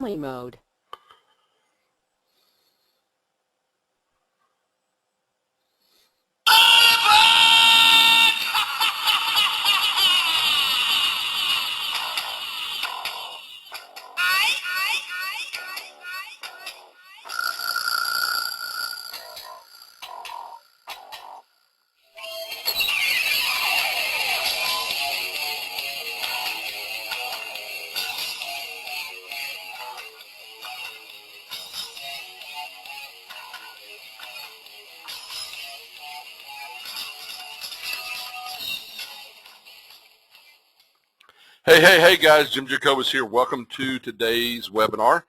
mode. Hey guys, Jim Jacobus here. Welcome to today's webinar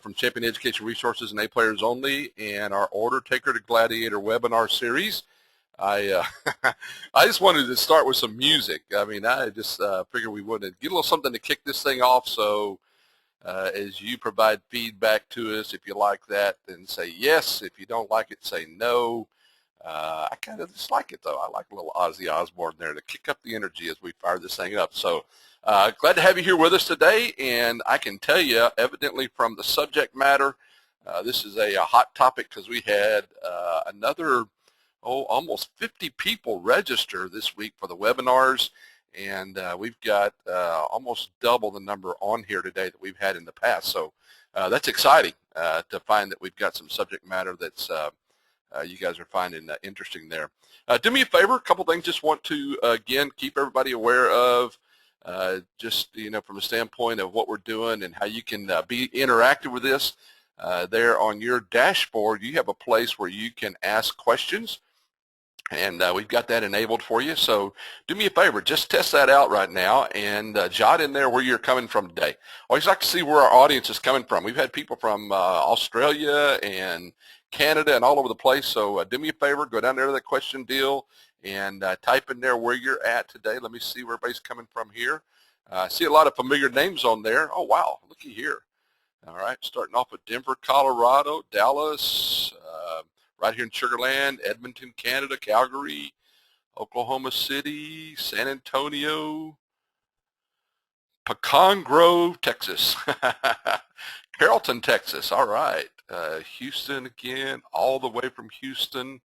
from Champion Education Resources and A Players Only and our Order Taker to Gladiator webinar series. I I just wanted to start with some music. I mean, I just figured we would get a little something to kick this thing off, so as you provide feedback to us, if you like that, then say yes. If you don't like it, say no. I kind of dislike it, though. I like a little Ozzy Osbourne there to kick up the energy as we fire this thing up. So glad to have you here with us today, and I can tell you, evidently from the subject matter, this is a hot topic because we had another, almost 50 people register this week for the webinars, and we've got almost double the number on here today that we've had in the past. So that's exciting to find that we've got some subject matter that's you guys are finding interesting there. Do me a favor, a couple things just want to, again, keep everybody aware of, just, from a standpoint of what we're doing and how you can be interactive with this. There on your dashboard, you have a place where you can ask questions, and we've got that enabled for you. So do me a favor, just test that out right now and jot in there where you're coming from today. Always like to see where our audience is coming from. We've had people from Australia and Canada and all over the place. So do me a favor, go down there to that question deal and type in there where you're at today. Let me see where everybody's coming from here. I see a lot of familiar names on there. Oh, wow, looky here. All right, starting off with Denver, Colorado, Dallas, right here in Sugar Land, Edmonton, Canada, Calgary, Oklahoma City, San Antonio, Pecan Grove, Texas, Carrollton, Texas. All right, Houston again, all the way from Houston.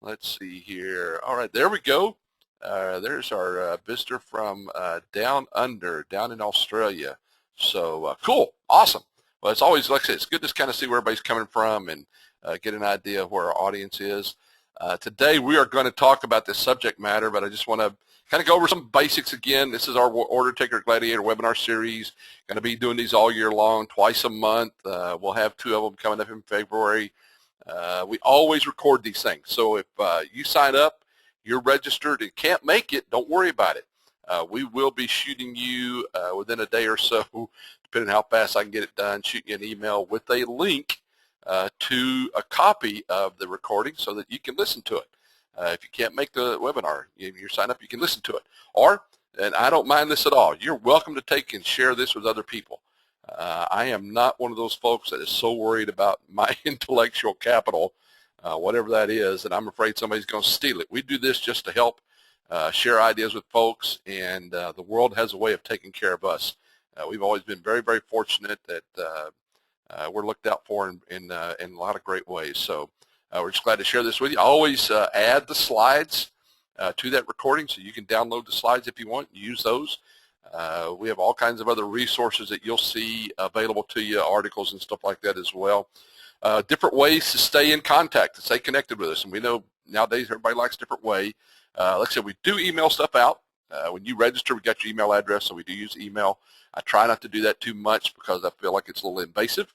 Let's see here. All right, there we go. There's our visitor from down under, down in Australia. So cool, awesome. Well, it's always, like I said, it's good to kind of see where everybody's coming from and get an idea of where our audience is. Today we are going to talk about this subject matter, but I just want to kind of go over some basics again. This is our Order Taker Gladiator webinar series. Going to be doing these all year long, twice a month. We'll have 2 of them coming up in February. We always record these things. So if you sign up, you're registered and can't make it, don't worry about it. We will be shooting you within a day or so, depending on how fast I can get it done, shoot you an email with a link to a copy of the recording so that you can listen to it. If you can't make the webinar, you sign up, you can listen to it. Or, and I don't mind this at all, you're welcome to take and share this with other people. I am not one of those folks that is so worried about my intellectual capital, whatever that is, and I'm afraid somebody's going to steal it. We do this just to help share ideas with folks, and the world has a way of taking care of us. We've always been very, very fortunate that we're looked out for in a lot of great ways. So we're just glad to share this with you. I always add the slides to that recording, so you can download the slides if you want, use those. We have all kinds of other resources that you'll see available to you, articles and stuff like that as well. Different ways to stay in contact, to stay connected with us. And we know nowadays everybody likes a different way. Like I said, we do email stuff out. When you register, we got your email address, so we do use email. I try not to do that too much because I feel like it's a little invasive.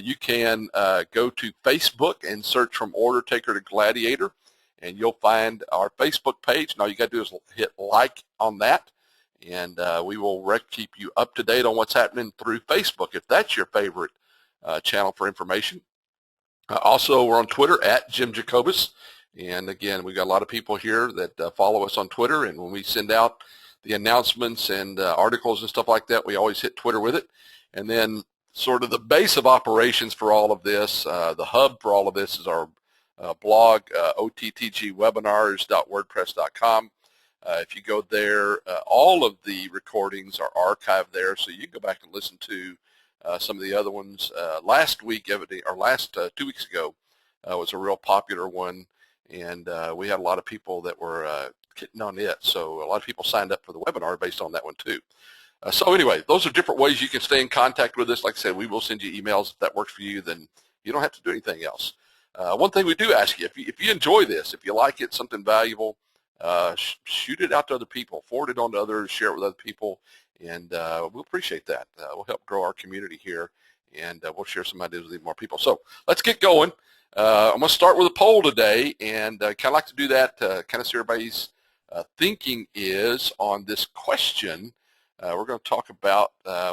You can go to Facebook and search from Order Taker to Gladiator, and you'll find our Facebook page. And all you got to do is hit like on that. And we will keep you up to date on what's happening through Facebook if that's your favorite channel for information. Also, we're on Twitter at Jim Jacobus. And again, we've got a lot of people here that follow us on Twitter. And when we send out the announcements and articles and stuff like that, we always hit Twitter with it. And then sort of the base of operations for all of this, the hub for all of this is our blog, ottgwebinars.wordpress.com. If you go there, all of the recordings are archived there, so you can go back and listen to some of the other ones. Last week, or last 2 weeks ago, was a real popular one, and we had a lot of people that were getting on it. So a lot of people signed up for the webinar based on that one too. So anyway, those are different ways you can stay in contact with us. Like I said, we will send you emails. If that works for you, then you don't have to do anything else. One thing we do ask you, if you enjoy this, if you like it, something valuable, shoot it out to other people, forward it on to others, share it with other people, and we'll appreciate that. We'll help grow our community here, and we'll share some ideas with even more people. So let's get going. I'm going to start with a poll today, and kind of like to do that, kind of see everybody's thinking is on this question. We're going to talk about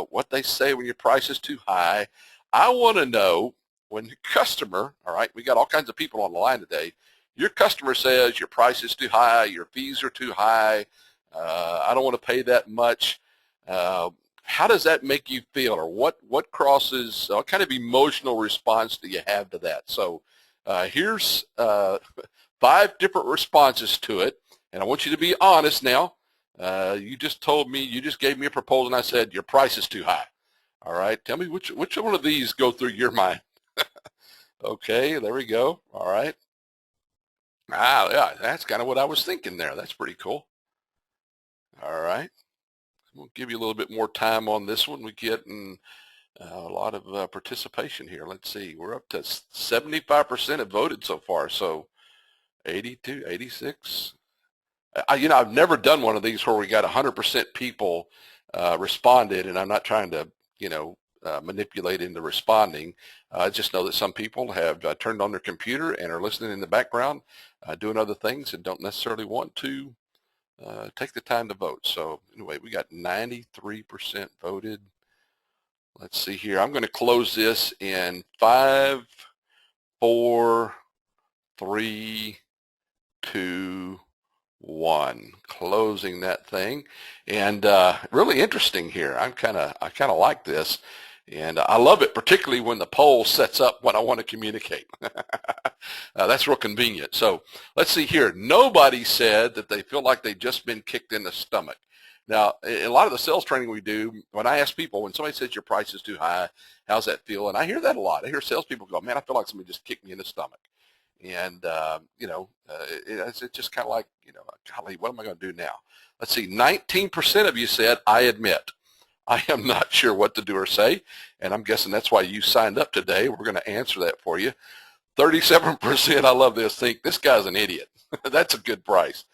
what they say when your price is too high. I want to know when your customer, all right, we got all kinds of people on the line today. Your customer says your price is too high, your fees are too high, I don't want to pay that much. How does that make you feel, or what crosses, what kind of emotional response do you have to that? So here's 5 different responses to it, and I want you to be honest now. You just gave me a proposal, and I said your price is too high. All right, tell me which one of these go through your mind. Okay, there we go. All right. Yeah, that's kind of what I was thinking there. That's pretty cool. All right. We'll give you a little bit more time on this one. We're getting a lot of participation here. Let's see. We're up to 75% have voted so far. So 82, 86. I've never done one of these where we got 100% people responded, and I'm not trying to, manipulate into responding. I just know that some people have turned on their computer and are listening in the background, doing other things, and don't necessarily want to take the time to vote. So anyway, we got 93% voted. Let's see here. I'm going to close this in 5, 4, 3, 2, 1. Closing that thing. And really interesting here. I kind of like this, and I love it, particularly when the poll sets up what I want to communicate. That's real convenient. So let's see here. Nobody said that they feel like they've just been kicked in the stomach. Now, in a lot of the sales training we do, when I ask people, when somebody says your price is too high, how's that feel? And I hear that a lot. I hear salespeople go, man, I feel like somebody just kicked me in the stomach. And, it's just kind of like, golly, what am I going to do now? Let's see, 19% of you said, I admit. I am not sure what to do or say, and I'm guessing that's why you signed up today. We're going to answer that for you. 37%, I love this, think this guy's an idiot. That's a good price.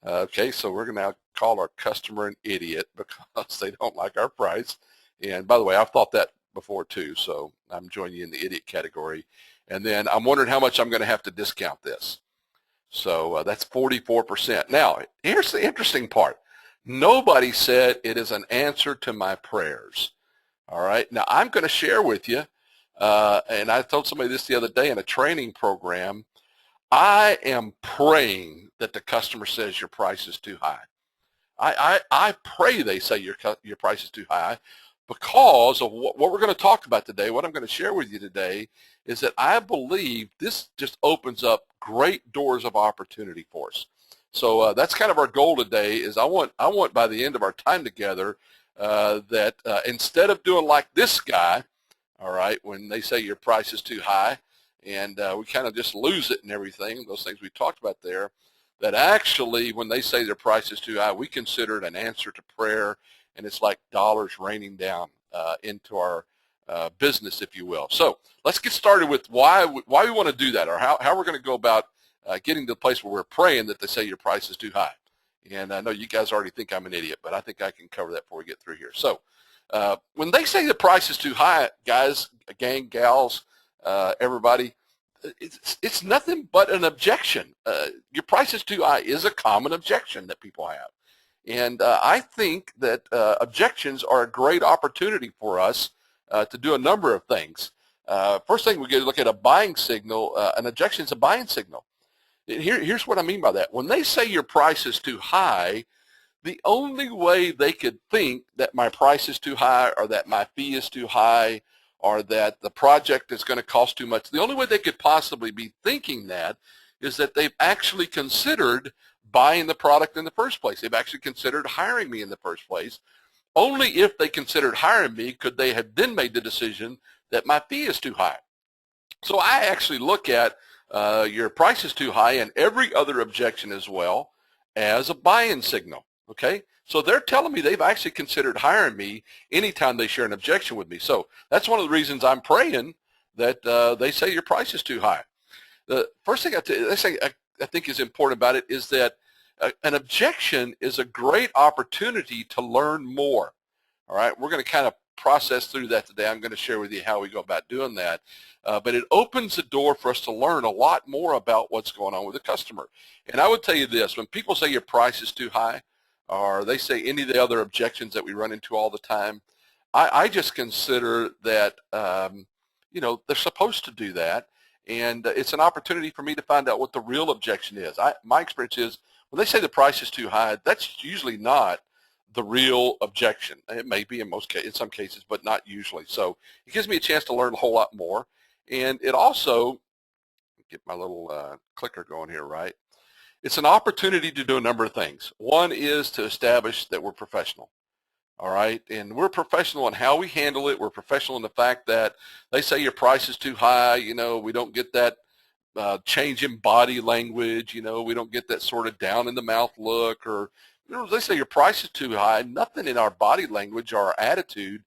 Okay, so we're going to now call our customer an idiot because they don't like our price. And by the way, I've thought that before too, so I'm joining you in the idiot category. And then I'm wondering how much I'm going to have to discount this. So that's 44%. Now, here's the interesting part. Nobody said it is an answer to my prayers. All right. Now, I'm going to share with you, and I told somebody this the other day in a training program, I am praying that the customer says your price is too high. I pray they say your price is too high, because of what we're going to talk about today. What I'm going to share with you today is that I believe this just opens up great doors of opportunity for us. So that's kind of our goal today. Is I want by the end of our time together that instead of doing like this guy, all right, when they say your price is too high, and we kind of just lose it and everything, those things we talked about there, that actually when they say their price is too high, we consider it an answer to prayer, and it's like dollars raining down into our business, if you will. So let's get started with why we want to do that, or how we're going to go about getting to the place where we're praying that they say your price is too high. And I know you guys already think I'm an idiot, but I think I can cover that before we get through here. So when they say the price is too high, guys, gang, gals, everybody, it's nothing but an objection. Your price is too high is a common objection that people have. And I think that objections are a great opportunity for us to do a number of things. First thing, we get to look at a buying signal. An objection is a buying signal. Here's what I mean by that. When they say your price is too high, the only way they could think that my price is too high, or that my fee is too high, or that the project is going to cost too much, the only way they could possibly be thinking that is that they've actually considered buying the product in the first place. They've actually considered hiring me in the first place. Only if they considered hiring me could they have then made the decision that my fee is too high. So I actually look at your price is too high and every other objection as well as a buy-in signal, okay? So they're telling me they've actually considered hiring me anytime they share an objection with me. So that's one of the reasons I'm praying that they say your price is too high. The first thing I think is important about it is that an objection is a great opportunity to learn more. All right, we're going to kind of process through that today. I'm going to share with you how we go about doing that. But it opens the door for us to learn a lot more about what's going on with the customer. And I would tell you this, when people say your price is too high, or they say any of the other objections that we run into all the time, I just consider that, they're supposed to do that. And it's an opportunity for me to find out what the real objection is. My experience is when they say the price is too high, that's usually not the real objection. It may be in some cases, but not usually. So it gives me a chance to learn a whole lot more. And it also, get my little clicker going here, right? It's an opportunity to do a number of things. One is to establish that we're professional. All right, and we're professional in how we handle it. We're professional in the fact that they say your price is too high. We don't get that change in body language. We don't get that sort of down in the mouth look, or they say your price is too high. Nothing in our body language or our attitude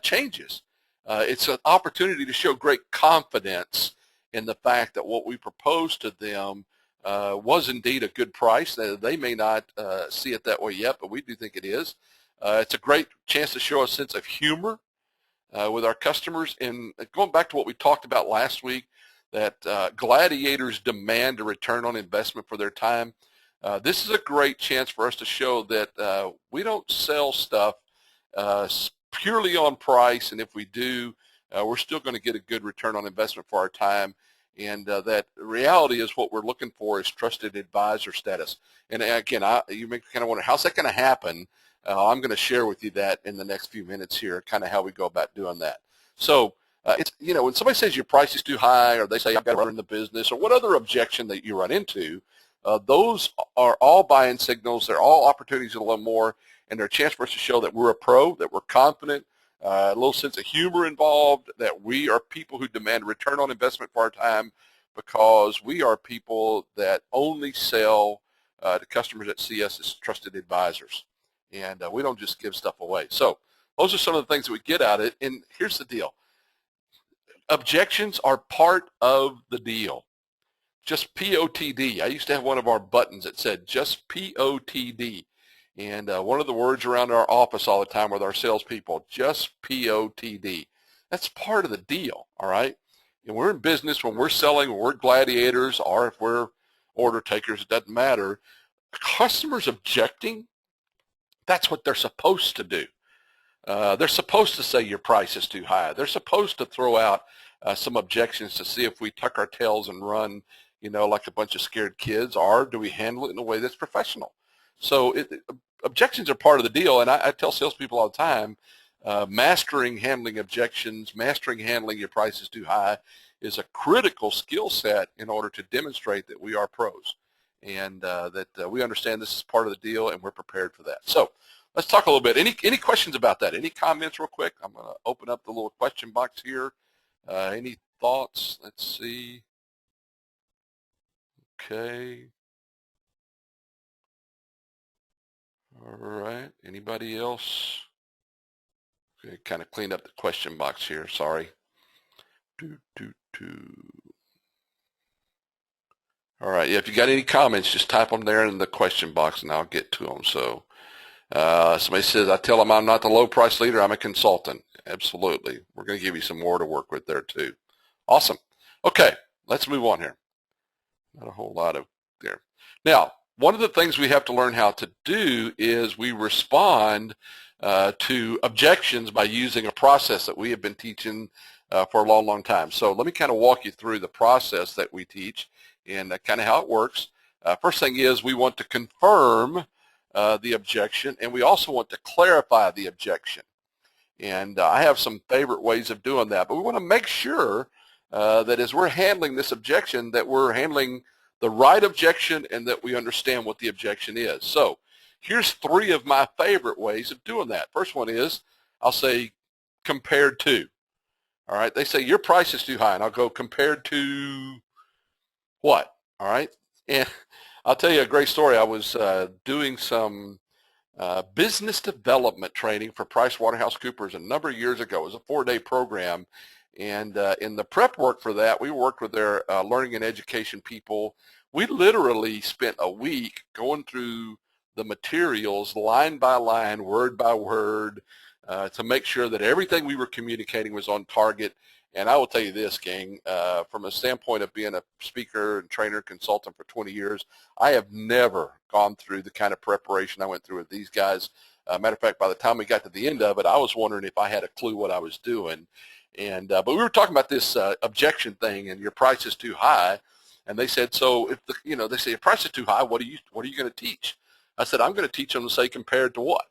changes. It's an opportunity to show great confidence in the fact that what we propose to them was indeed a good price. They may not see it that way yet, but we do think it is. It's a great chance to show a sense of humor with our customers. And going back to what we talked about last week, that gladiators demand a return on investment for their time. This is a great chance for us to show that we don't sell stuff purely on price, and if we do, we're still going to get a good return on investment for our time. And that reality is what we're looking for is trusted advisor status. And again, you may kind of wonder, how's that going to happen? I'm going to share with you that in the next few minutes here, kind of how we go about doing that. So it's, when somebody says your price is too high, or they say I've got to run the business, or what other objection that you run into, those are all buy-in signals. They're all opportunities to learn more, and they're a chance for us to show that we're a pro, that we're confident, a little sense of humor involved, that we are people who demand return on investment for our time, because we are people that only sell to customers that see us as trusted advisors. And we don't just give stuff away. So those are some of the things that we get out of it. And here's the deal. Objections are part of the deal. Just POTD. I used to have one of our buttons that said just POTD. And one of the words around our office all the time with our salespeople, just POTD. That's part of the deal, all right? And we're in business when we're selling, when we're gladiators, or if we're order takers, it doesn't matter. Customers objecting, that's what they're supposed to do. They're supposed to say your price is too high. They're supposed to throw out some objections to see if we tuck our tails and run, like a bunch of scared kids, or do we handle it in a way that's professional? So objections are part of the deal, and I tell salespeople all the time, mastering handling objections, mastering handling your price is too high is a critical skill set in order to demonstrate that we are pros, and that we understand this is part of the deal, and we're prepared for that. So let's talk a little bit. Any questions about that? Any comments real quick? I'm going to open up the little question box here. Any thoughts? Let's see. Okay. All right. Anybody else? Okay, kind of cleaned up the question box here. Sorry. All right. Yeah, if you got any comments, just type them there in the question box, and I'll get to them. So somebody says, I tell them I'm not the low price leader. I'm a consultant. Absolutely. We're going to give you some more to work with there too. Awesome. Okay. Let's move on here. Not a whole lot of there. Now, one of the things we have to learn how to do is we respond to objections by using a process that we have been teaching for a long, long time. So let me kind of walk you through the process that we teach and kind of how it works. First thing is we want to confirm the objection, and we also want to clarify the objection. And I have some favorite ways of doing that, but we want to make sure that as we're handling this objection, that we're handling the right objection and that we understand what the objection is. So Here's 3 of my favorite ways of doing that. First one is I'll say compared to. All right, they say your price is too high, and I'll go compared to what? All right, and I'll tell you a great story. I was doing some business development training for PricewaterhouseCoopers a number of years ago. It was a 4-day program, and in the prep work for that, we worked with their learning and education people. We literally spent a week going through the materials line by line, word by word, to make sure that everything we were communicating was on target. And I will tell you this, gang, from a standpoint of being a speaker and trainer consultant for 20 years, I have never gone through the kind of preparation I went through with these guys. Matter of fact, by the time we got to the end of it, I was wondering if I had a clue what I was doing. And but we were talking about this objection thing, and your price is too high. And they said, so if they say your price is too high, what are you going to teach? I said, I'm going to teach them to say compared to what?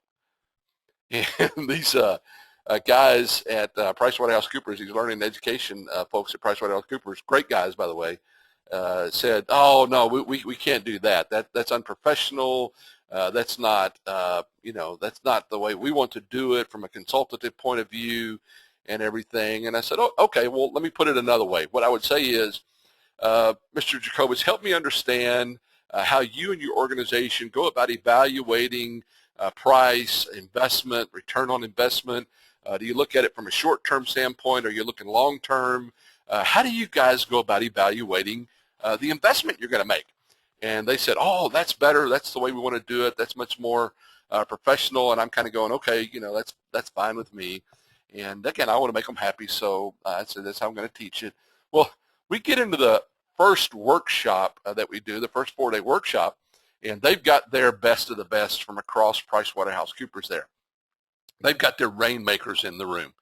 And these guys at PricewaterhouseCoopers, these learning and education folks at PricewaterhouseCoopers, great guys, by the way, said, oh, no, we can't do that. That's unprofessional. That's not, that's not the way we want to do it from a consultative point of view and everything. And I said, oh, okay, well, let me put it another way. What I would say is, Mr. Jacobus, help me understand how you and your organization go about evaluating price, investment, return on investment. Do you look at it from a short-term standpoint? Are you looking long-term? How do you guys go about evaluating the investment you're going to make? And they said, oh, that's better. That's the way we want to do it. That's much more professional. And I'm kind of going, okay, that's fine with me. And again, I want to make them happy, so I said that's how I'm going to teach it. Well, we get into the first workshop that we do, the first 4-day workshop, and they've got their best of the best from across PricewaterhouseCoopers there. They've got their rainmakers in the room.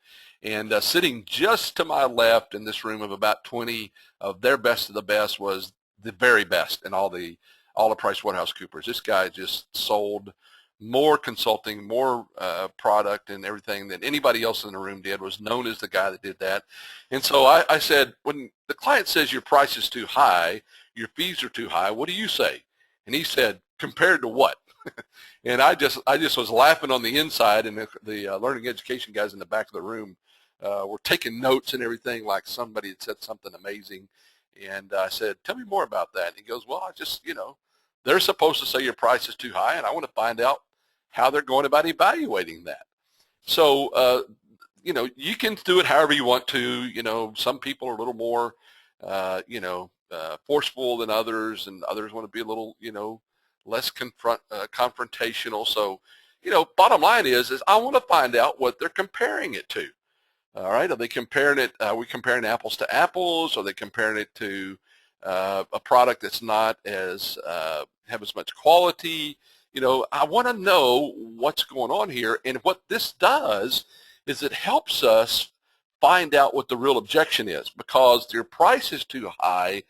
And sitting just to my left in this room of about 20 of their best of the best was the very best in all the PricewaterhouseCoopers. This guy just sold more consulting, more product and everything than anybody else in the room did, was known as the guy that did that. And so I said, when the client says your price is too high, your fees are too high, what do you say? And he said, compared to what? And I just was laughing on the inside, and the learning education guys in the back of the room were taking notes and everything, like somebody had said something amazing. And I said, tell me more about that. And he goes, well, I just, they're supposed to say your price is too high, and I want to find out how they're going about evaluating that. So, you can do it however you want to. Some people are a little more, forceful than others, and others want to be a little, less confrontational. So, bottom line is I want to find out what they're comparing it to. All right, are they comparing it? Are we comparing apples to apples? Are they comparing it to a product that's not as have as much quality? I want to know what's going on here, and what this does is it helps us find out what the real objection is, because your price is too high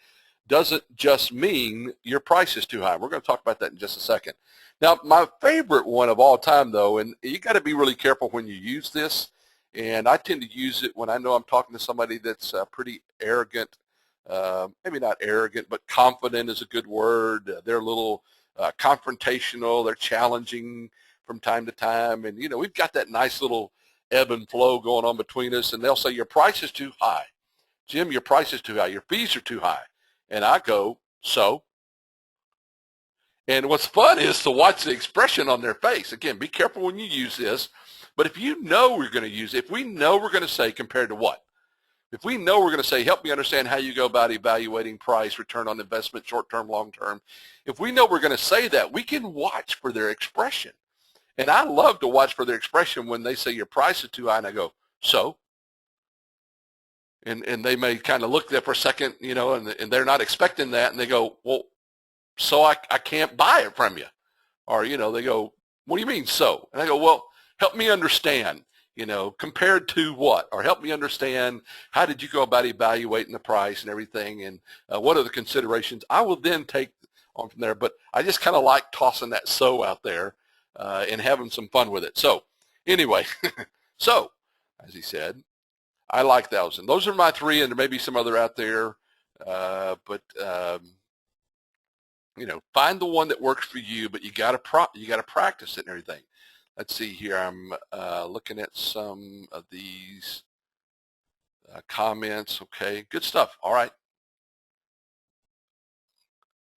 doesn't just mean your price is too high. We're going to talk about that in just a second. Now, my favorite one of all time, though, and you got to be really careful when you use this, and I tend to use it when I know I'm talking to somebody that's pretty arrogant, maybe not arrogant, but confident is a good word. They're a little confrontational. They're challenging from time to time, and we've got that nice little ebb and flow going on between us, and they'll say your price is too high. Jim, your price is too high. Your fees are too high. And I go, so? And what's fun is to watch the expression on their face. Again, be careful when you use this, but if you know we're going to use it, if we know we're going to say compared to what? If we know we're going to say, help me understand how you go about evaluating price, return on investment, short-term, long-term, if we know we're going to say that, we can watch for their expression. And I love to watch for their expression when they say your price is too high, and I go, so? And they may kind of look there for a second, and they're not expecting that, and they go, well, so I can't buy it from you. Or, they go, what do you mean so? And I go, well, help me understand, compared to what? Or help me understand, how did you go about evaluating the price and everything, and what are the considerations? I will then take on from there, but I just kind of like tossing that so out there and having some fun with it. So anyway, so, as he said, I like those. And those are my 3, and there may be some other out there, but find the one that works for you, but you got to practice it and everything. Let's see here. I'm looking at some of these comments. Okay, good stuff. All right.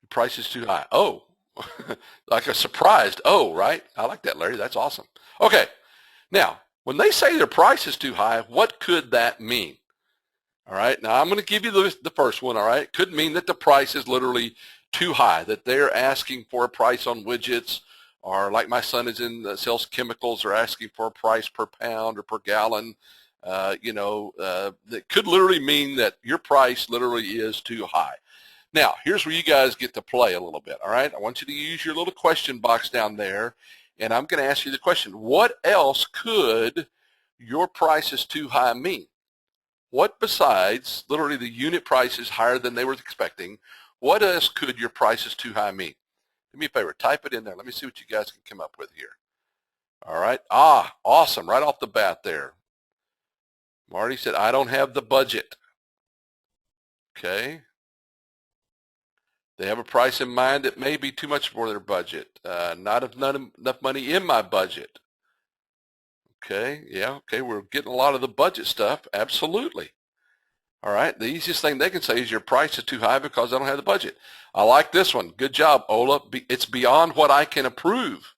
The price is too high. Oh, like a surprised. Oh, right. I like that, Larry. That's awesome. Okay. Now, when they say their price is too high, what could that mean? All right. Now, I'm going to give you the first one. All right. Could mean that the price is literally too high, that they're asking for a price on widgets, or like my son is in sells chemicals, they're asking for a price per pound or per gallon. That could literally mean that your price literally is too high. Now, here's where you guys get to play a little bit, all right? I want you to use your little question box down there, and I'm going to ask you the question, what else could your price is too high mean? What besides literally the unit price is higher than they were expecting, what else could your price is too high mean? Do me a favor, type it in there. Let me see what you guys can come up with here. All right. Awesome. Right off the bat there. Marty said, I don't have the budget. Okay. They have a price in mind that may be too much for their budget. Not enough money in my budget. Okay, yeah, okay, we're getting a lot of the budget stuff. Absolutely. All right, the easiest thing they can say is your price is too high because I don't have the budget. I like this one. Good job, Ola. It's beyond what I can approve.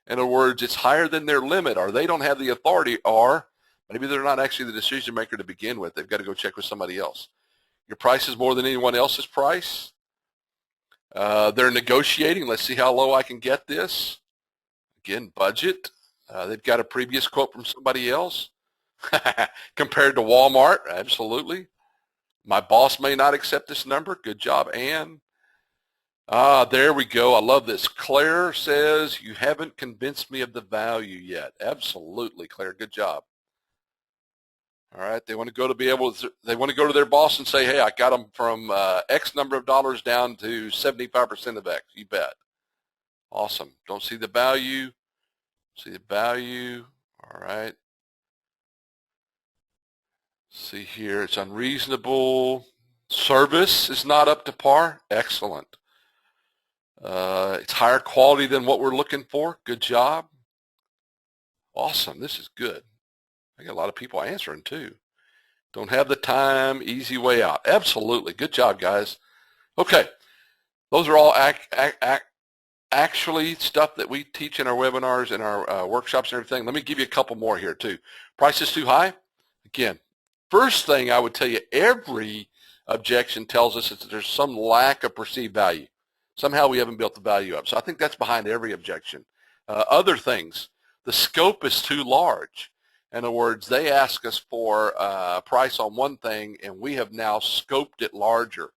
In other words, it's higher than their limit, or they don't have the authority, or maybe they're not actually the decision maker to begin with. They've got to go check with somebody else. Your price is more than anyone else's price. They're negotiating. Let's see how low I can get this. Again, budget. They've got a previous quote from somebody else. Compared to Walmart, absolutely. My boss may not accept this number. Good job, Ann. There we go. I love this. Claire says, you haven't convinced me of the value yet. Absolutely, Claire. Good job. All right. They want to go to their boss and say, hey, I got them from X number of dollars down to 75% of X. You bet. Awesome. Don't see the value. See the value. All right. See here. It's unreasonable. Service is not up to par. Excellent. It's higher quality than what we're looking for. Good job. Awesome. This is good. I got a lot of people answering too. Don't have the time. Easy way out. Absolutely. Good job, guys. Okay. Those are all actually stuff that we teach in our webinars and our workshops and everything. Let me give you a couple more here too. Price is too high. Again, first thing I would tell you, every objection tells us that there's some lack of perceived value. Somehow we haven't built the value up. So I think that's behind every objection. Other things, the scope is too large. In other words, they ask us for a price on one thing, and we have now scoped it larger.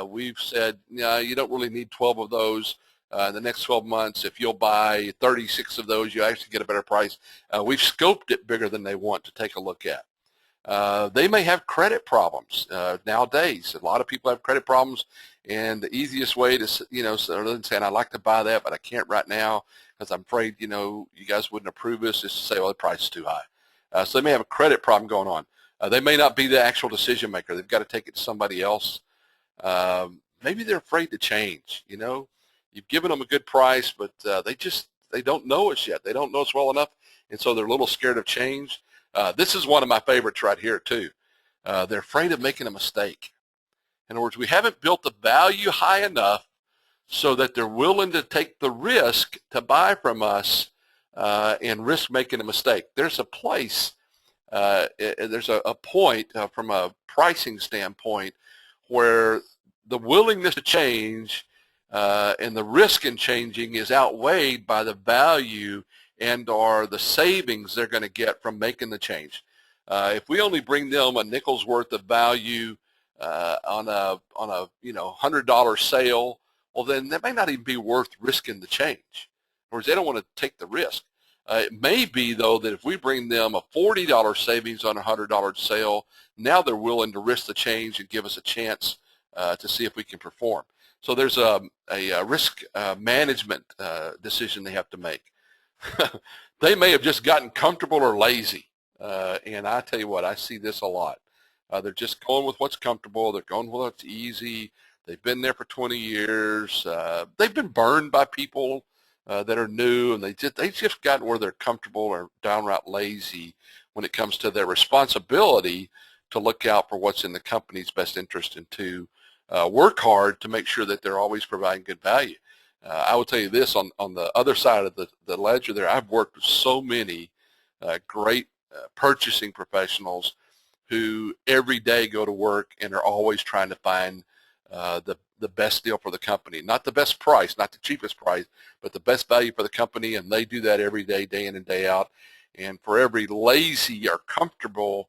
We've said, no, you don't really need 12 of those. In the next 12 months, if you'll buy 36 of those, you actually get a better price. We've scoped it bigger than they want to take a look at. They may have credit problems. Nowadays, a lot of people have credit problems, and the easiest way to, other than saying, I'd like to buy that, but I can't right now because I'm afraid, you guys wouldn't approve this, is to say, well, the price is too high. So they may have a credit problem going on. They may not be the actual decision maker. They've got to take it to somebody else. Maybe they're afraid to change, You've given them a good price, but they don't know us yet. They don't know us well enough, and so they're a little scared of change. This is one of my favorites right here, too. They're afraid of making a mistake. In other words, we haven't built the value high enough so that they're willing to take the risk to buy from us and risk making a mistake. There's a place, there's a point from a pricing standpoint where the willingness to change and the risk in changing is outweighed by the value and or the savings they're going to get from making the change. If we only bring them a nickel's worth of value on a $100 sale, well, then that may not even be worth risking the change. In other words, they don't want to take the risk. It may be, though, that if we bring them a $40 savings on a $100 sale, now they're willing to risk the change and give us a chance to see if we can perform. So there's a risk management decision they have to make. They may have just gotten comfortable or lazy. And I tell you what, I see this a lot. They're just going with what's comfortable. They're going with what's easy. They've been there for 20 years. They've been burned by people that are new, and they've just gotten where they're comfortable or downright lazy when it comes to their responsibility to look out for what's in the company's best interest and to work hard to make sure that they're always providing good value. I will tell you this, on the other side of the ledger there, I've worked with so many great purchasing professionals who every day go to work and are always trying to find the best deal for the company. Not the best price, not the cheapest price, but the best value for the company, and they do that every day, day in and day out. And for every lazy or comfortable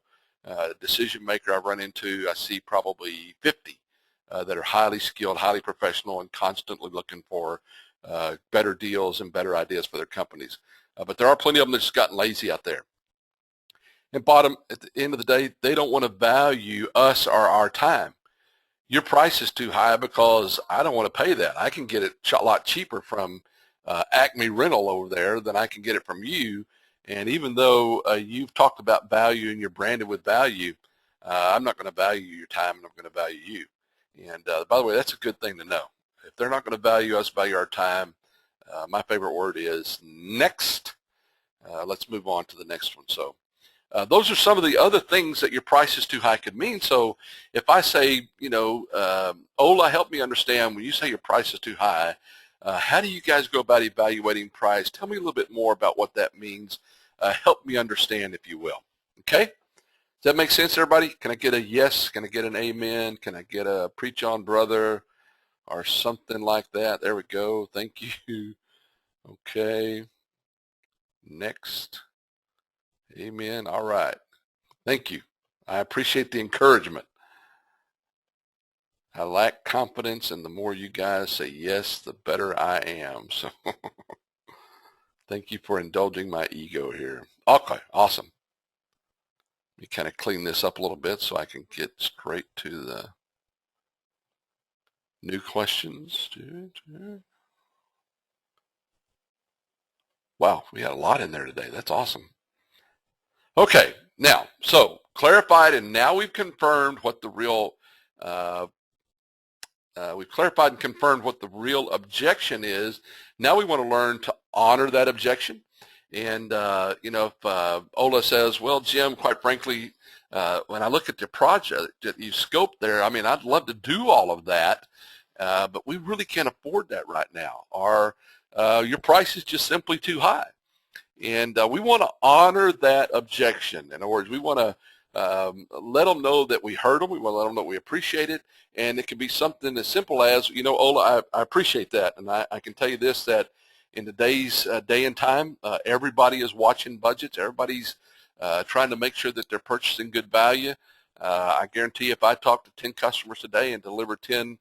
decision maker I run into, I see probably 50 that are highly skilled, highly professional, and constantly looking for better deals and better ideas for their companies. But there are plenty of them that's gotten lazy out there. And bottom, at the end of the day, they don't want to value us or our time. Your price is too high because I don't want to pay that. I can get it a lot cheaper from Acme Rental over there than I can get it from you. And even though you've talked about value and you're branded with value, I'm not going to value your time, and I'm going to value you. And by the way, that's a good thing to know. If they're not going to value us, value our time, my favorite word is next. Let's move on to the next one. So those are some of the other things that your price is too high could mean. So if I say, Ola, help me understand, when you say your price is too high, how do you guys go about evaluating price? Tell me a little bit more about what that means. Help me understand, if you will. Okay? Does that make sense, everybody? Can I get a yes? Can I get an amen? Can I get a preach on, brother, or something like that? There we go. Thank you. Okay. Next. Amen. All right. Thank you. I appreciate the encouragement. I lack confidence, and the more you guys say yes, the better I am. So thank you for indulging my ego here. Okay, awesome. Let me kind of clean this up a little bit so I can get straight to the new questions. Wow, we had a lot in there today. That's awesome. Okay, now, so clarified, and now we've confirmed what the real we've clarified and confirmed what the real objection is. Now we want to learn to honor that objection. And, if Ola says, well, Jim, quite frankly, when I look at the project that you scoped there, I mean, I'd love to do all of that, but we really can't afford that right now. Or your price is just simply too high. And we want to honor that objection. In other words, we want to let them know that we heard them. We want to let them know we appreciate it. And it can be something as simple as, Ola, I appreciate that. And I can tell you this, that in today's day and time, everybody is watching budgets. Everybody's trying to make sure that they're purchasing good value. I guarantee if I talk to 10 customers today and deliver 10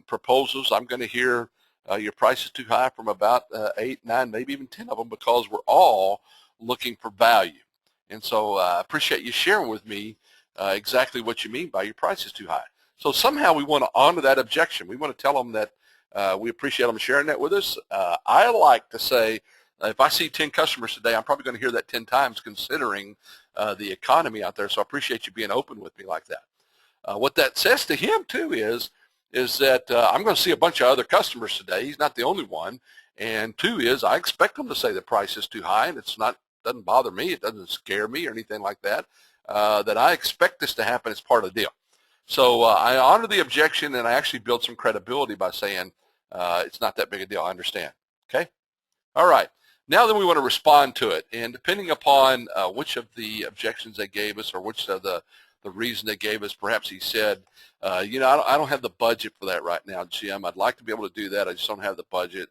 proposals, I'm going to hear your price is too high from about 8, 9, maybe even 10 of them, because we're all looking for value. And so I appreciate you sharing with me exactly what you mean by your price is too high. So somehow we want to honor that objection. We want to tell them that we appreciate them sharing that with us. I like to say, if I see 10 customers today, I'm probably going to hear that 10 times, considering the economy out there. So I appreciate you being open with me like that. What that says to him, too, is that I'm going to see a bunch of other customers today. He's not the only one. And 2 is I expect them to say the price is too high, and doesn't bother me. It doesn't scare me or anything like that. That I expect this to happen as part of the deal. So I honor the objection, and I actually build some credibility by saying it's not that big a deal. I understand. Okay? All right. Now then we want to respond to it. And depending upon which of the objections they gave us or which of the reason they gave us, perhaps he said, I don't have the budget for that right now, Jim. I'd like to be able to do that. I just don't have the budget.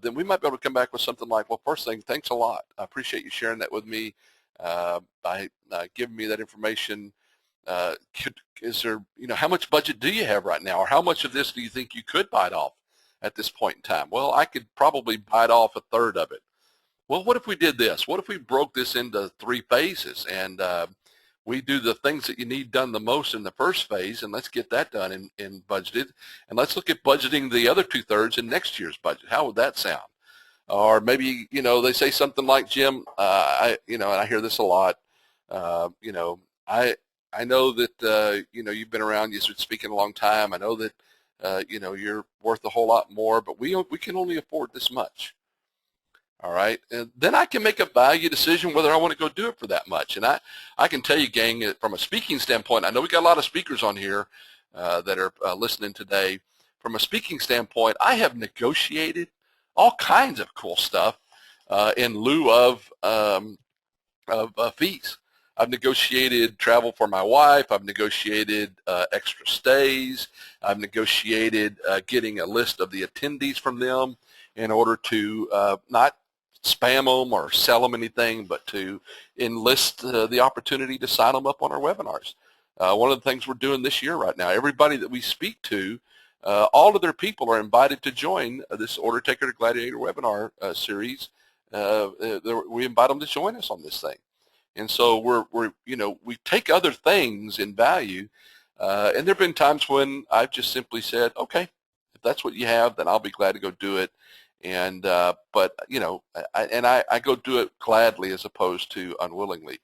Then we might be able to come back with something like, well, first thing, thanks a lot. I appreciate you sharing that with me, by giving me that information. Is there, how much budget do you have right now? Or how much of this do you think you could bite off at this point in time? Well, I could probably bite off a third of it. Well, what if we did this? What if we broke this into 3 phases, and we do the things that you need done the most in the first phase, and let's get that done and budgeted, and let's look at budgeting the other 2/3 in next year's budget. How would that sound? Or maybe, they say something like, Jim, and I hear this a lot, I know that you've been around. You've been speaking a long time. I know that you're worth a whole lot more, but we can only afford this much. All right, and then I can make a value decision whether I want to go do it for that much. And I can tell you, gang, from a speaking standpoint, I know we got a lot of speakers on here that are listening today. From a speaking standpoint, I have negotiated all kinds of cool stuff in lieu of fees. I've negotiated travel for my wife. I've negotiated extra stays. I've negotiated getting a list of the attendees from them in order to not spam them or sell them anything, but to enlist the opportunity to sign them up on our webinars. One of the things we're doing this year right now, everybody that we speak to, all of their people are invited to join this Order Taker to Gladiator webinar series. We invite them to join us on this thing. And so we take other things in value, and there have been times when I've just simply said, okay, if that's what you have, then I'll be glad to go do it. And but I go do it gladly as opposed to unwillingly.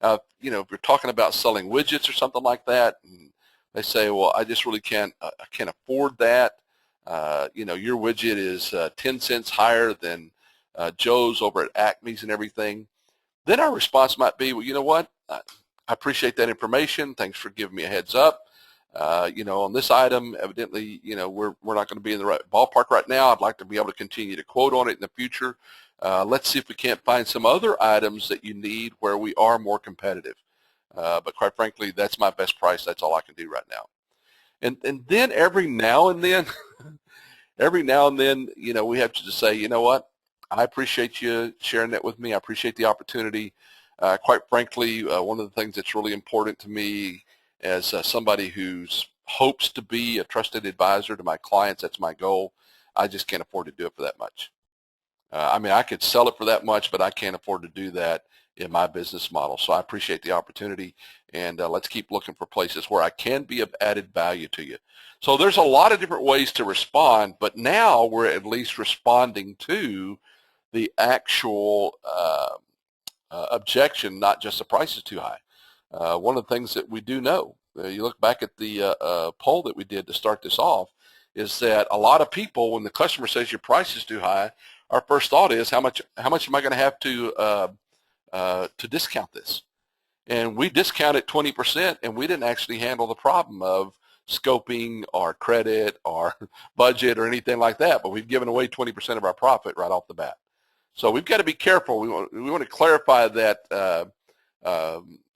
If you're talking about selling widgets or something like that, and they say, well, I just really can't afford that. Your widget is 10 cents higher than Joe's over at Acme's and everything. Then our response might be, well, you know what? I appreciate that information. Thanks for giving me a heads up. On this item, evidently, we're not going to be in the right ballpark right now. I'd like to be able to continue to quote on it in the future. Let's see if we can't find some other items that you need where we are more competitive. But quite frankly, that's my best price. That's all I can do right now. And then every now and then, we have to just say, you know what? I appreciate you sharing that with me. I appreciate the opportunity. Quite frankly, one of the things that's really important to me as somebody who hopes to be a trusted advisor to my clients, that's my goal. I just can't afford to do it for that much. I could sell it for that much, but I can't afford to do that in my business model. So I appreciate the opportunity, and let's keep looking for places where I can be of added value to you. So there's a lot of different ways to respond, but now we're at least responding to the actual objection, not just the price is too high. One of the things that we do know, you look back at the poll that we did to start this off, is that a lot of people, when the customer says your price is too high, our first thought is how much am I going to have to discount this? And we discounted 20%, and we didn't actually handle the problem of scoping or credit or budget or anything like that, but we've given away 20% of our profit right off the bat. So we've got to be careful. We want to clarify that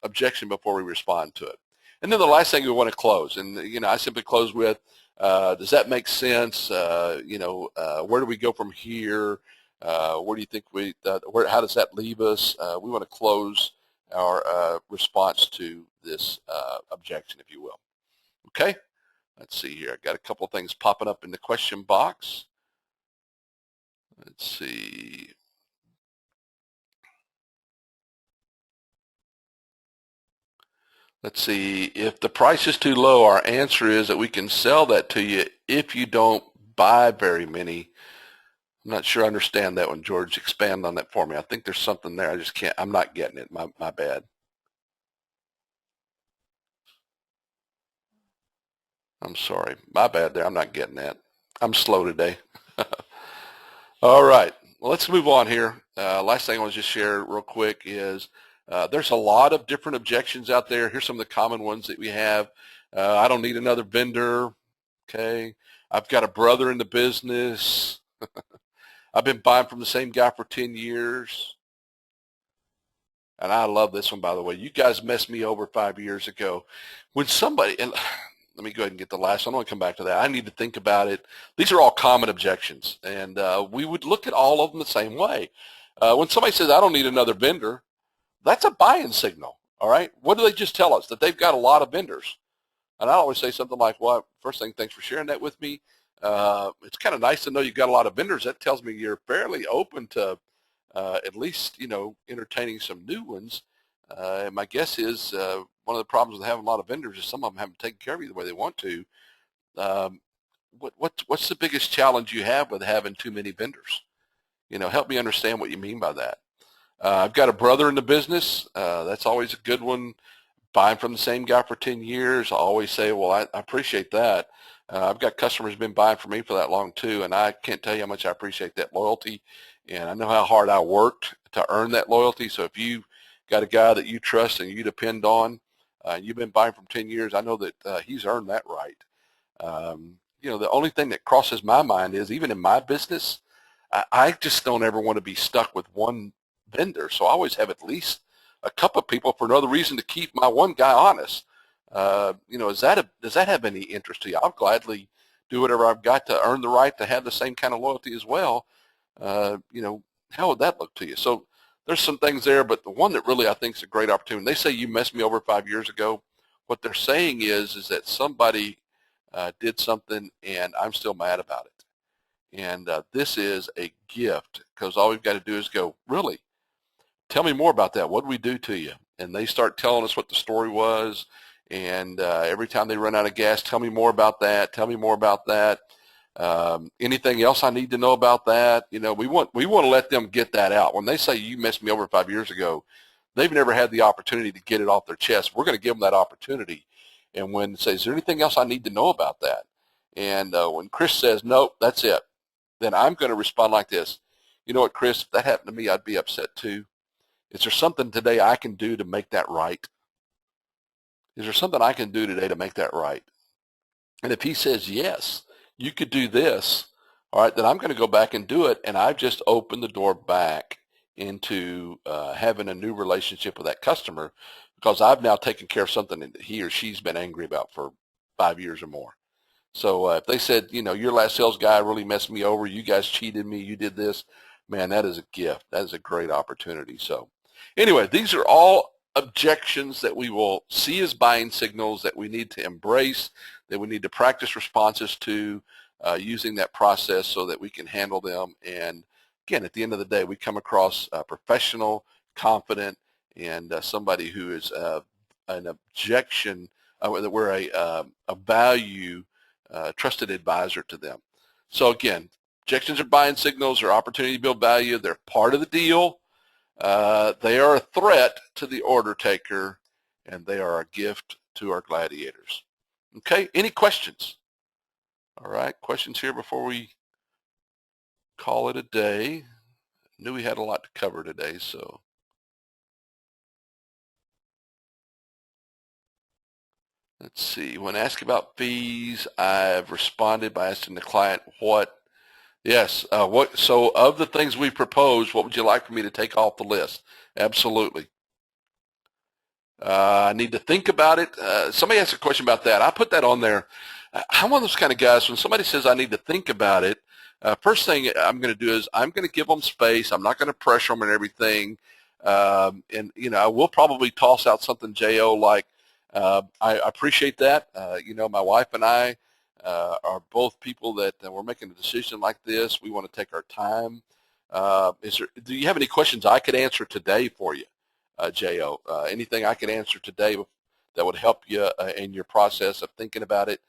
objection before we respond to it. And then the last thing we want to close, and I simply close with, does that make sense? Where do we go from here? Where do you think how does that leave us? We want to close our response to this objection, if you will. Okay, let's see here. I got a couple of things popping up in the question box. Let's see. Let's see, if the price is too low, our answer is that we can sell that to you if you don't buy very many. I'm not sure I understand that one, George. Expand on that for me. I think there's something there. I just can't, I'm not getting it. My bad. I'm sorry. My bad there. I'm not getting that. I'm slow today. All right. Well, let's move on here. Last thing I want to just share real quick is there's a lot of different objections out there. Here's some of the common ones that we have. I don't need another vendor. Okay. I've got a brother in the business. I've been buying from the same guy for 10 years. And I love this one, by the way. You guys messed me over 5 years ago. When somebody, and let me go ahead and get the last one. I want to come back to that. I need to think about it. These are all common objections, and we would look at all of them the same way. When somebody says, I don't need another vendor, that's a buy-in signal, all right? What do they just tell us? That they've got a lot of vendors. And I always say something like, well, first thing, thanks for sharing that with me. It's kind of nice to know you've got a lot of vendors. That tells me you're fairly open to at least, entertaining some new ones. And my guess is one of the problems with having a lot of vendors is some of them haven't taken care of you the way they want to. What's the biggest challenge you have with having too many vendors? Help me understand what you mean by that. I've got a brother in the business. That's always a good one. buying from the same guy for 10 years, I always say, well, I appreciate that. I've got customers who've been buying from me for that long too, and I can't tell you how much I appreciate that loyalty. And I know how hard I worked to earn that loyalty. So if you got a guy that you trust and you depend on, you've been buying from 10 years, I know that he's earned that right. The only thing that crosses my mind is, even in my business, I just don't ever want to be stuck with one vendor. So I always have at least a couple of people for another reason to keep my one guy honest. Does that have any interest to you? I'll gladly do whatever I've got to earn the right to have the same kind of loyalty as well. How would that look to you? So there's some things there, but the one that really I think is a great opportunity, they say you messed me over 5 years ago. What they're saying is that somebody did something and I'm still mad about it. And this is a gift, because all we've got to do is go, really? Tell me more about that. What did we do to you? And they start telling us what the story was. And every time they run out of gas, tell me more about that. Tell me more about that. Anything else I need to know about that? We want to let them get that out. When they say you messed me over 5 years ago, they've never had the opportunity to get it off their chest. We're going to give them that opportunity. And when they say, is there anything else I need to know about that? And when Chris says, nope, that's it, then I'm going to respond like this. You know what, Chris, if that happened to me, I'd be upset too. Is there something today I can do to make that right? Is there something I can do today to make that right? And if he says, yes, you could do this, all right, then I'm going to go back and do it. And I've just opened the door back into having a new relationship with that customer, because I've now taken care of something that he or she's been angry about for 5 years or more. So if they said, your last sales guy really messed me over, you guys cheated me, you did this, man, that is a gift. That is a great opportunity. So anyway, these are all objections that we will see as buying signals that we need to embrace, that we need to practice responses to, using that process so that we can handle them. And again, at the end of the day, we come across professional, confident, and somebody who is an objection, that we're a value trusted advisor to them. So again, objections are buying signals, or opportunity to build value. They're part of the deal. They are a threat to the order taker, and they are a gift to our gladiators. Okay, any questions? All right, questions here before we call it a day. Knew we had a lot to cover today, so. Let's see, when asked about fees, I've responded by asking the client what. Yes. So of the things we proposed, what would you like for me to take off the list? Absolutely. I need to think about it. Somebody asked a question about that. I put that on there. I'm one of those kind of guys, when somebody says I need to think about it, first thing I'm going to do is I'm going to give them space. I'm not going to pressure them and everything. I will probably toss out something, J.O., like, I appreciate that. My wife and I are both people that we're making a decision like this. We want to take our time. Do you have any questions I could answer today for you, J.O.? Anything I could answer today that would help you in your process of thinking about it?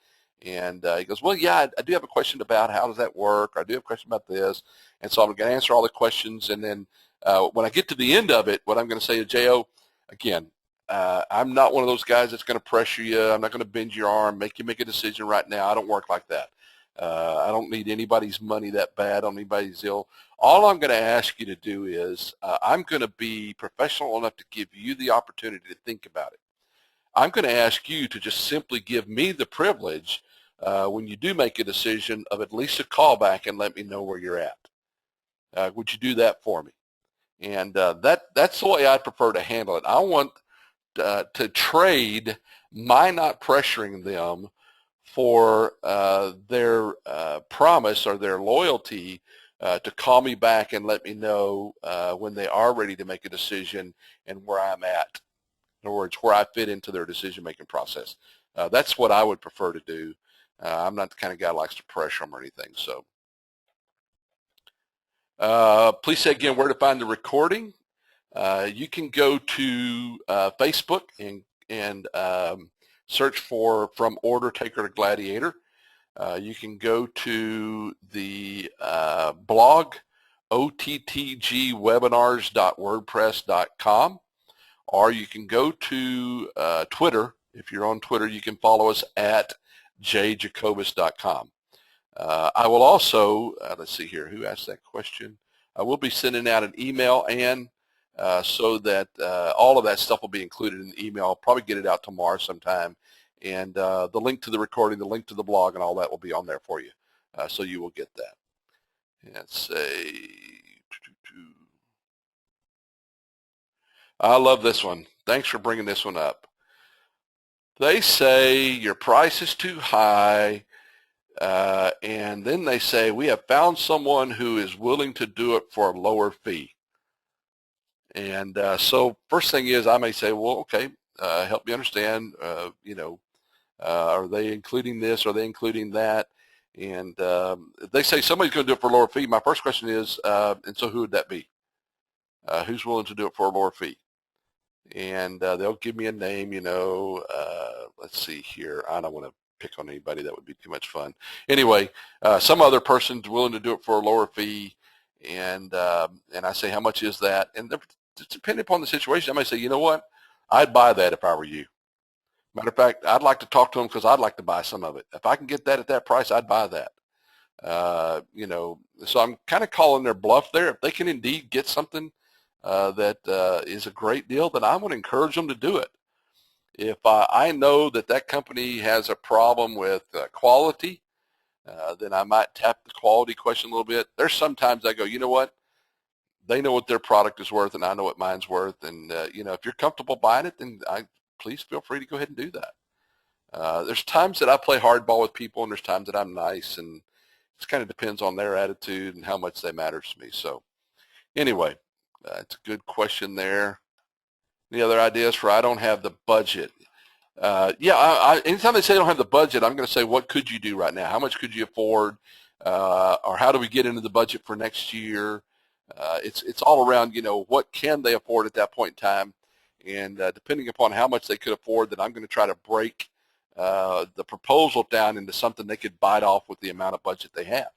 And he goes, well, yeah, I do have a question about how does that work. I do have a question about this. And so I'm going to answer all the questions. And then when I get to the end of it, what I'm going to say to J.O., again, I'm not one of those guys that's going to pressure you. I'm not going to bend your arm, make you make a decision right now. I don't work like that. I don't need anybody's money that bad. I don't need anybody's ill. All I'm going to ask you to do is I'm going to be professional enough to give you the opportunity to think about it. I'm going to ask you to just simply give me the privilege when you do make a decision of at least a call back and let me know where you're at. Would you do that for me? And that's the way I prefer to handle it. I want to trade my not pressuring them for their promise or their loyalty to call me back and let me know when they are ready to make a decision and where I'm at. In other words, where I fit into their decision-making process. That's what I would prefer to do. I'm not the kind of guy that likes to pressure them or anything. So please say again where to find the recording. You can go to Facebook and search for From Order Taker to Gladiator. You can go to the blog, ottgwebinars.wordpress.com. or you can go to Twitter. If you're on Twitter, you can follow us at jjacobus.com. I will also, let's see here, who asked that question? I will be sending out an email, and so that all of that stuff will be included in the email. I'll probably get it out tomorrow sometime, and the link to the recording, the link to the blog, and all that will be on there for you, so you will get that. Let's say, I love this one. Thanks for bringing this one up. They say your price is too high, and then they say, we have found someone who is willing to do it for a lower fee. And so first thing is I may say, well, okay, help me understand, are they including this? Are they including that? And if they say somebody's going to do it for a lower fee, my first question is, and so who would that be? Who's willing to do it for a lower fee? And they'll give me a name, let's see here. I don't want to pick on anybody. That would be too much fun. Anyway, some other person's willing to do it for a lower fee, and I say, how much is that? And depending upon the situation, I may say, you know what? I'd buy that if I were you. Matter of fact, I'd like to talk to them because I'd like to buy some of it. If I can get that at that price, I'd buy that. So I'm kind of calling their bluff there. If they can indeed get something that is a great deal, then I would encourage them to do it. If I know that that company has a problem with quality, then I might tap the quality question a little bit. There's sometimes I go, you know what? They know what their product is worth, and I know what mine's worth. And if you're comfortable buying it, then please feel free to go ahead and do that. There's times that I play hardball with people, and there's times that I'm nice, and it kind of depends on their attitude and how much they matter to me. So anyway, it's a good question there. Any other ideas for I don't have the budget? Anytime they say they don't have the budget, I'm going to say, what could you do right now? How much could you afford? Or how do we get into the budget for next year? It's all around, what can they afford at that point in time? And depending upon how much they could afford, then I'm going to try to break the proposal down into something they could bite off with the amount of budget they have.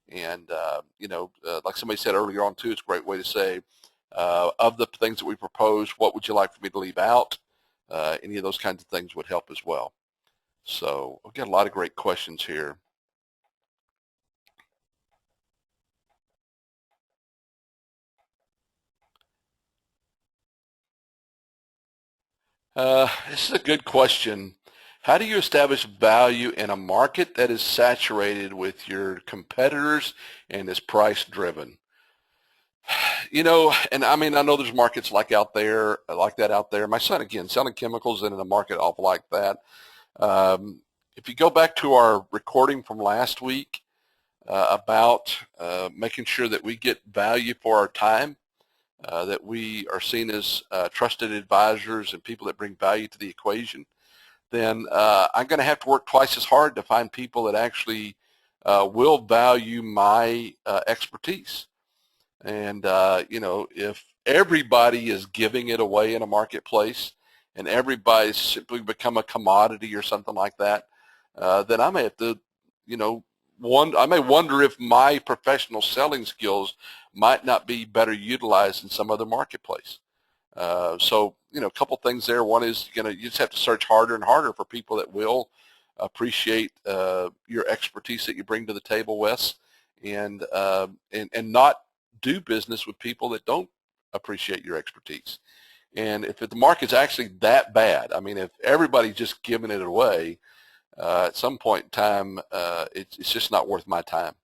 And, like somebody said earlier on too, it's a great way to say, of the things that we propose, what would you like for me to leave out? Any of those kinds of things would help as well. So we've got a lot of great questions here. This is a good question. How do you establish value in a market that is saturated with your competitors and is price driven? And I mean, I know there's markets like that out there. My son, again, selling chemicals in a market awful like that. If you go back to our recording from last week about making sure that we get value for our time, that we are seen as trusted advisors and people that bring value to the equation, then I'm going to have to work twice as hard to find people that actually will value my expertise. And, if everybody is giving it away in a marketplace and everybody's simply become a commodity or something like that, then I may have to, I may wonder if my professional selling skills might not be better utilized in some other marketplace. So, a couple things there. One is, you just have to search harder and harder for people that will appreciate your expertise that you bring to the table, Wes, and not do business with people that don't appreciate your expertise. And if the market's actually that bad, I mean, if everybody's just giving it away, at some point in time, it's just not worth my time.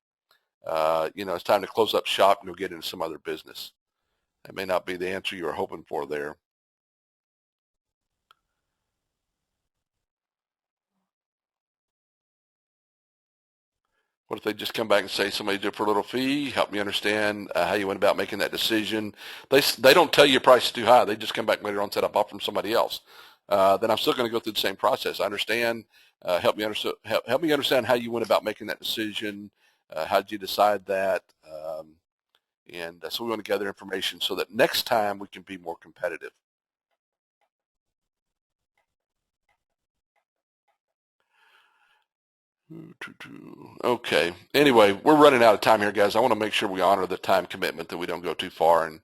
It's time to close up shop and go get into some other business. That may not be the answer you were hoping for there. What if they just come back and say, somebody did it for a little fee, help me understand how you went about making that decision. They don't tell you your price is too high. They just come back later on and said, I bought from somebody else. Then I'm still going to go through the same process. I understand. Help me understand how you went about making that decision. How did you decide that? So we want to gather information so that next time we can be more competitive. Okay. Anyway, we're running out of time here, guys. I want to make sure we honor the time commitment, that we don't go too far. And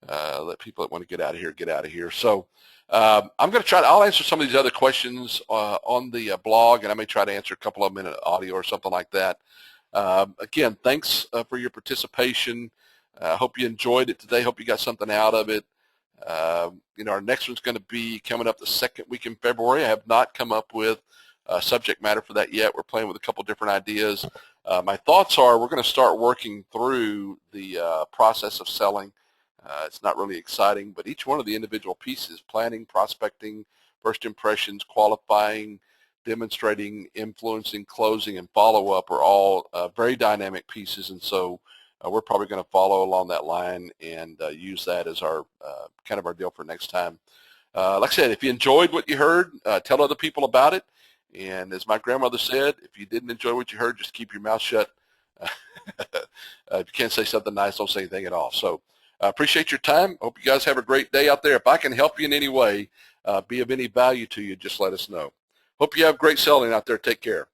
let people that want to get out of here get out of here. So I'm going to I'll answer some of these other questions on the blog, and I may try to answer a couple of them in audio or something like that. Again, thanks for your participation. I hope you enjoyed it today. Hope you got something out of it. Our next one's going to be coming up the second week in February. I have not come up with subject matter for that yet. We're playing with a couple different ideas. My thoughts are we're going to start working through the process of selling. It's not really exciting, but each one of the individual pieces, planning, prospecting, first impressions, qualifying, demonstrating, influencing, closing, and follow-up are all very dynamic pieces, and so we're probably going to follow along that line and use that as our kind of our deal for next time. Like I said, if you enjoyed what you heard, tell other people about it. And as my grandmother said, if you didn't enjoy what you heard, just keep your mouth shut. If you can't say something nice, don't say anything at all. So I appreciate your time. Hope you guys have a great day out there. If I can help you in any way, be of any value to you, just let us know. Hope you have great selling out there. Take care.